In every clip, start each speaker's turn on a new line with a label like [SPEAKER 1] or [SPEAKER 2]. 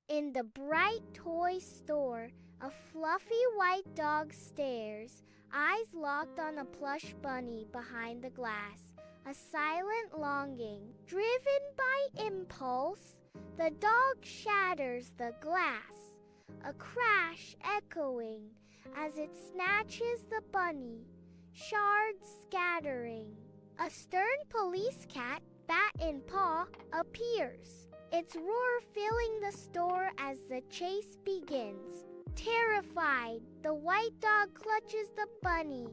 [SPEAKER 1] In the bright toy store, a fluffy white dog stares, eyes locked on a plush bunny behind the glass. A silent longing, driven by impulse, the dog shatters the glass, a crash echoing as it snatches the bunny, shards scattering. A stern police cat, bat in paw, appears, its roar filling the store as the chase begins. Terrified, the white dog clutches the bunny,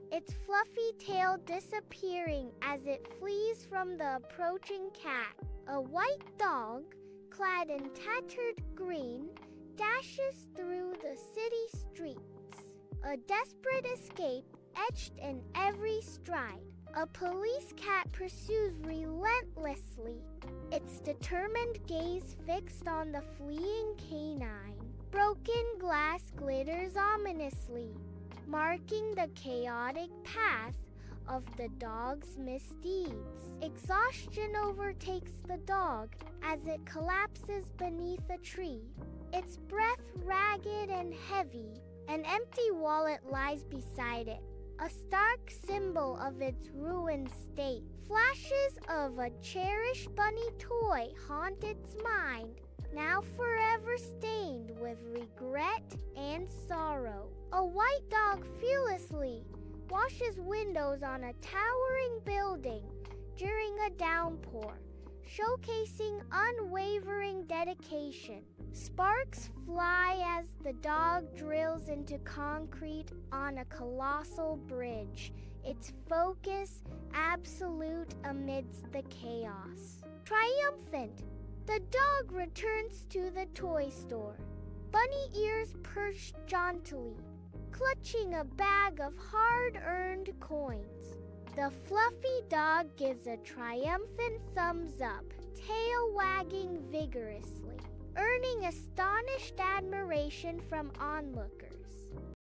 [SPEAKER 1] its fluffy tail disappearing as it flees from the approaching cat. A white dog, clad in tattered green, dashes through the city streets, a desperate escape etched in every stride. A police cat pursues relentlessly, its determined gaze fixed on the fleeing canine. Broken glass glitters ominously, marking the chaotic path of the dog's misdeeds. Exhaustion overtakes the dog as it collapses beneath a tree, its breath ragged and heavy. An empty wallet lies beside it, a stark symbol of its ruined state. Flashes of a cherished bunny toy haunt its mind, now forever stained with regret and sorrow. A white dog fearlessly washes windows on a towering building during a downpour, showcasing unwavering dedication. Sparks fly as the dog drills into concrete on a colossal bridge, its focus absolute amidst the chaos. Triumphant, the dog returns to the toy store, bunny ears perched jauntily, clutching a bag of hard-earned coins. The fluffy dog gives a triumphant thumbs up, tail wagging vigorously, earning astonished admiration from onlookers.